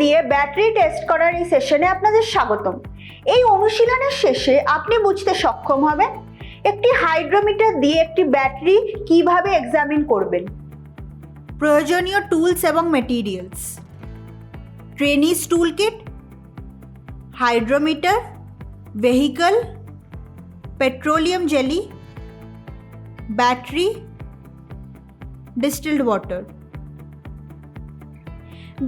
দিয়ে battery test করার এই সেশনে আপনাদের স্বাগতম। এই অনুশীলনের শেষে আপনি বুঝতে সক্ষম হবেন একটি হাইড্রোমিটার দিয়ে একটি ব্যাটারি কিভাবে এক্সামিন করবেন। প্রয়োজনীয় টুলস এবং মেটেরিয়ালস: ট্রেনিস টুল kit, hydrometer, vehicle, petroleum jelly, battery, distilled water.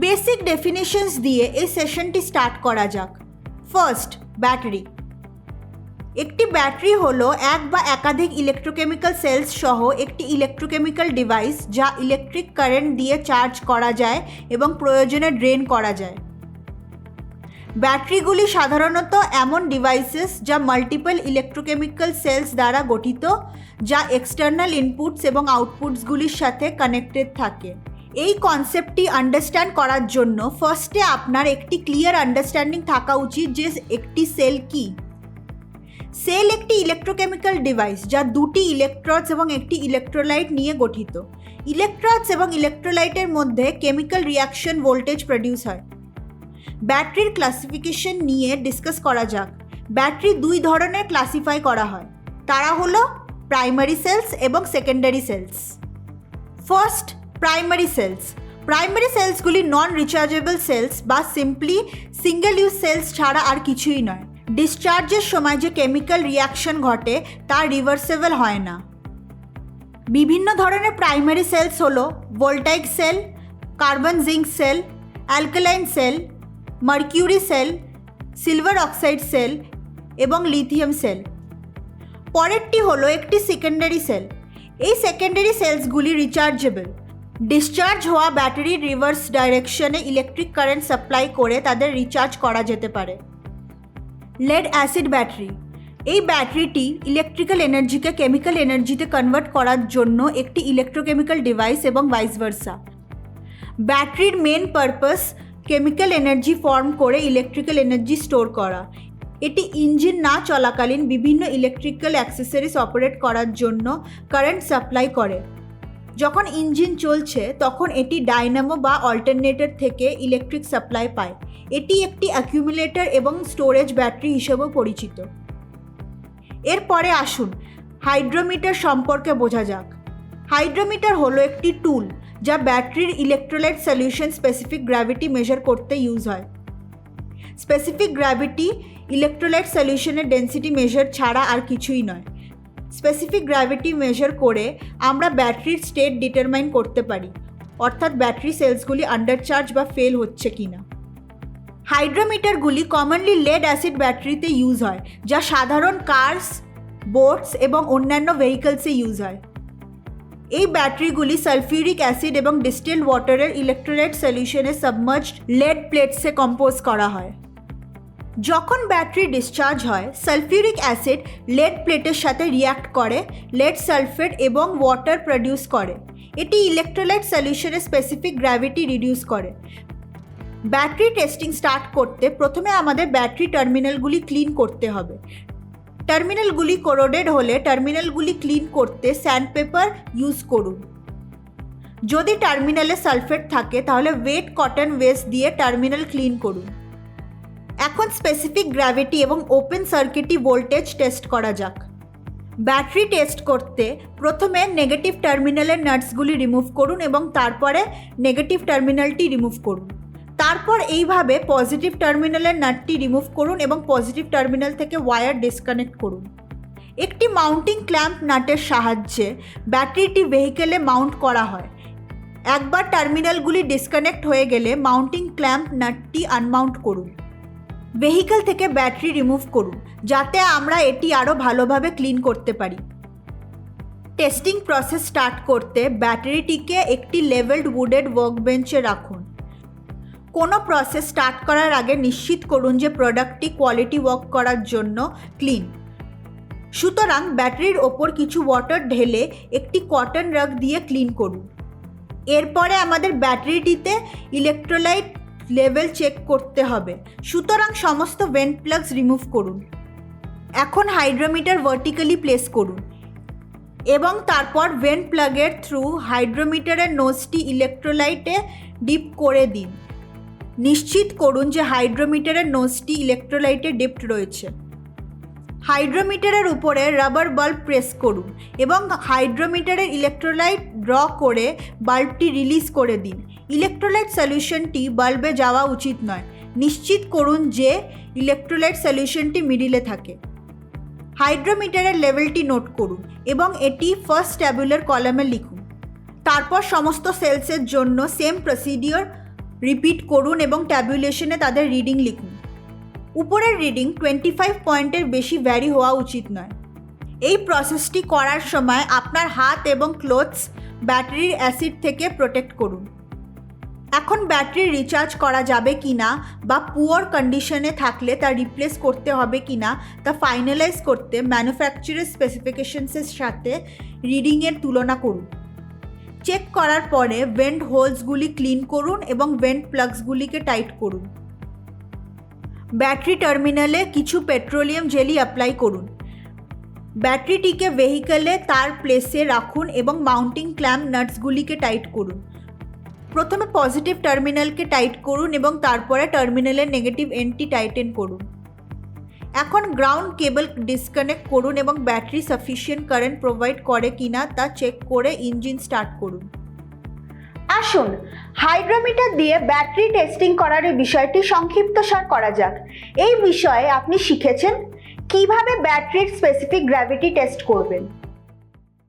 Basic definitions দিয়ে এই সেশনটি স্টার্ট করা যাক। First, battery. একটি ব্যাটারি হলো এক বা একাধিক ইলেকট্রোকেমিক্যাল সেলস সহ একটি ইলেকট্রোকেমিক্যাল ডিভাইস যা ইলেকট্রিক কারেন্ট দিয়ে চার্জ করা যায় এবং প্রয়োজনে ড্রেন করা যায়। ব্যাটারিগুলি সাধারণত এমন ডিভাইসেস যা মাল্টিপল ইলেকট্রোকেমিক্যাল সেলস দ্বারা গঠিত, যা এক্সটার্নাল ইনপুটস এবং আউটপুটসগুলির সাথে কানেক্টেড থাকে। এই কনসেপ্টটি আন্ডারস্ট্যান্ড করার জন্য ফার্স্টে আপনার একটি ক্লিয়ার আন্ডারস্ট্যান্ডিং থাকা উচিত যে একটি সেল কি। সেল একটি ইলেকট্রোকেমিক্যাল ডিভাইস যা দুটি ইলেকট্রোডস এবং একটি ইলেকট্রোলাইট নিয়ে গঠিত। ইলেকট্রোডস এবং ইলেকট্রোলাইটের মধ্যে কেমিক্যাল রিয়াকশন ভোল্টেজ প্রডিউস হয়। ব্যাটারির ক্লাসিফিকেশন নিয়ে ডিসকাস করা যাক। ব্যাটারি দুই ধরনের ক্লাসিফাই করা হয়, তারা হলো প্রাইমারি সেলস এবং secondary cells. First, primary cells. Primary সেলসগুলি নন রিচার্জেবল সেলস বা সিম্পলি সিঙ্গেল ইউজ সেলস ছাড়া আর কিছুই নয়। ডিসচার্জের সময় যে কেমিক্যাল রিয়াকশন ঘটে তা রিভার্সেবল হয় না। বিভিন্ন ধরনের প্রাইমারি সেলস হলো voltaic cell, carbon zinc cell, alkaline cell, mercury cell, silver oxide cell এবং লিথিয়াম সেল। পরেরটি হলো একটি সেকেন্ডারি সেল। এই সেকেন্ডারি সেলসগুলি রিচার্জেবল। ডিসচার্জ হওয়া ব্যাটারির রিভার্স ডাইরেকশনে ইলেকট্রিক কারেন্ট সাপ্লাই করে তাদের রিচার্জ করা যেতে পারে। Lead acid battery. এই ব্যাটারিটি ইলেকট্রিক্যাল এনার্জিকে কেমিক্যাল এনার্জিতে কনভার্ট করার জন্য একটি ইলেকট্রোকেমিক্যাল ডিভাইস এবং ভাইস ভার্সা। ব্যাটারির main purpose chemical energy form করে ইলেকট্রিক্যাল এনার্জি স্টোর করা। এটি ইঞ্জিন না চলাকালীন বিভিন্ন ইলেকট্রিক্যাল অ্যাক্সেসরিজ অপারেট করার জন্য কারেন্ট সাপ্লাই করে। যখন ইঞ্জিন চলছে তখন এটি ডায়নামো বা অল্টারনেটর থেকে ইলেকট্রিক সাপ্লাই পায়। এটি একটি অ্যাকিউমুলেটর এবং স্টোরেজ ব্যাটারি হিসেবেও পরিচিত। এরপরে আসুন হাইড্রোমিটার সম্পর্কে বোঝা যাক। হাইড্রোমিটার হলো একটি টুল যা ব্যাটারির electrolyte solution specific gravity measure করতে ইউজ হয়। স্পেসিফিক গ্র্যাভিটি ইলেকট্রোলাইট সলিউশনের ডেন্সিটি মেজার ছাড়া আর কিছুই নয়। স্পেসিফিক গ্র্যাভিটি মেজার করে আমরা ব্যাটারির স্টেট ডিটারমাইন করতে পারি, অর্থাৎ ব্যাটারি সেলসগুলি আন্ডারচার্জ বা ফেল হচ্ছে কিনা। হাইড্রোমিটারগুলি কমনলি লেড অ্যাসিড ব্যাটারিতে ইউজ হয়, যা সাধারণ কার্স, বোটস এবং অন্যান্য ভেহিকলসে ইউজ হয়। এই ব্যাটারিগুলি সালফিউরিক অ্যাসিড এবং distilled ওয়াটারের electrolyte সলিউশনে submerged lead প্লেটসে compose করা হয়। যখন ব্যাটারি ডিসচার্জ হয়, সালফিউরিক অ্যাসিড লেড প্লেটের সাথে রিয়্যাক্ট করে লেড সালফেট এবং ওয়াটার প্রডিউস করে। এটি ইলেকট্রোলাইট সলিউশনে স্পেসিফিক গ্র্যাভিটি রিডিউস করে। ব্যাটারি টেস্টিং স্টার্ট করতে প্রথমে আমাদের ব্যাটারি টার্মিনালগুলি ক্লিন করতে হবে। টার্মিনালগুলি কোরোডেড হলে টার্মিনালগুলি ক্লিন করতে স্যান্ডপেপার ইউজ করুন। যদি টার্মিনালে সালফেট থাকে তাহলে ওয়েট কটন ওয়েস্ট দিয়ে টার্মিনাল ক্লিন করুন। এখন স্পেসিফিক গ্র্যাভিটি এবং ওপেন সার্কিটি ভোল্টেজ টেস্ট করা যাক। ব্যাটারি টেস্ট করতে প্রথমে নেগেটিভ টার্মিনালের নাটসগুলি রিমুভ করুন এবং তারপরে নেগেটিভ টার্মিনালটি রিমুভ করুন। তারপর এইভাবে পজিটিভ টার্মিনালের নাটটি রিমুভ করুন এবং পজিটিভ টার্মিনাল থেকে ওয়্যার ডিসকানেক্ট করুন। একটি মাউন্টিং ক্ল্যাম্প নাটের সাহায্যে ব্যাটারিটি ভেহিকেলে মাউন্ট করা হয়। একবার টার্মিনালগুলি ডিসকানেক্ট হয়ে গেলে মাউন্টিং ক্ল্যাম্প নাটটি আনমাউন্ট করুন। ভেহিকল থেকে ব্যাটারি রিমুভ করুন যাতে আমরা এটি আরও ভালোভাবে ক্লিন করতে পারি। টেস্টিং প্রসেস স্টার্ট করতে ব্যাটারিটিকে একটি লেভেলড উডেড ওয়ার্কবেঞ্চে রাখুন। কোনো প্রসেস স্টার্ট করার আগে নিশ্চিত করুন যে প্রোডাক্টটি কোয়ালিটি ওয়ার্ক করার জন্য ক্লিন। সুতরাং ব্যাটারির ওপর কিছু ওয়াটার ঢেলে একটি কটন রাগ দিয়ে ক্লিন করুন। এরপরে আমাদের ব্যাটারিটিতে ইলেকট্রোলাইট লেভেল চেক করতে হবে, সুতরাং সমস্ত ভেন্ট প্লাগস রিমুভ করুন। এখন হাইড্রোমিটার ভার্টিক্যালি প্লেস করুন এবং তারপর ভেন্ট প্লাগের থ্রু হাইড্রোমিটারের নোজটি ইলেকট্রোলাইটে ডিপ করে দিন। নিশ্চিত করুন যে হাইড্রোমিটারের নোজটি ইলেকট্রোলাইটে ডিপড রয়েছে। হাইড্রোমিটারের উপরে রাবার বাল্ব প্রেস করুন এবং হাইড্রোমিটারের ইলেকট্রোলাইট ড্র করে বাল্বটি রিলিজ করে দিন। ইলেকট্রোলাইট সলিউশনটি বাল্বে যাওয়া উচিত নয়। নিশ্চিত করুন যে ইলেকট্রোলাইট সলিউশনটি মিডিলে থাকে। হাইড্রোমিটারের লেভেলটি নোট করুন এবং এটি ফার্স্ট ট্যাবুলার কলামে লিখুন। তারপর সমস্ত সেলসের জন্য সেম প্রসিডিওর রিপিট করুন এবং ট্যাবুলেশনে তাদের রিডিং লিখুন। উপরের রিডিং 25 পয়েন্টের বেশি ভ্যারি হওয়া উচিত নয়। এই প্রসেসটি করার সময় আপনার হাত এবং ক্লোথস ব্যাটারির অ্যাসিড থেকে প্রোটেক্ট করুন। এখন ব্যাটারি রিচার্জ করা যাবে কি না বা পুয়ার কন্ডিশনে থাকলে তা রিপ্লেস করতে হবে কি না তা ফাইনালাইজ করতে ম্যানুফ্যাকচারার স্পেসিফিকেশনসের সাথে রিডিংয়ের তুলনা করুন। চেক করার পরে ভেন্ট হোলসগুলি ক্লিন করুন এবং ভেন্ট প্লাগসগুলিকে টাইট করুন। ব্যাটারি টার্মিনালে কিছু পেট্রোলিয়াম জেলি অ্যাপ্লাই করুন। ব্যাটারিটিকে ভেহিকলে তার প্লেসে রাখুন এবং মাউন্টিং ক্ল্যাম্প নাটসগুলিকে টাইট করুন। প্রথমে পজিটিভ টার্মিনালকে টাইট করুন এবং তারপরে টার্মিনালের নেগেটিভ এন্ডটি টাইটেন করুন। এখন গ্রাউন্ড কেবল ডিসকানেক্ট করুন এবং ব্যাটারি সাফিসিয়েন্ট কারেন্ট প্রোভাইড করে কিনা তা চেক করে ইঞ্জিন স্টার্ট করুন। আসুন হাইড্রোমিটার দিয়ে ব্যাটারি টেস্টিং করার এই বিষয়টি সংক্ষিপ্তসার করা যাক। এই বিষয়ে আপনি শিখেছেন কিভাবে ব্যাটারির স্পেসিফিক গ্র্যাভিটি টেস্ট করবেন।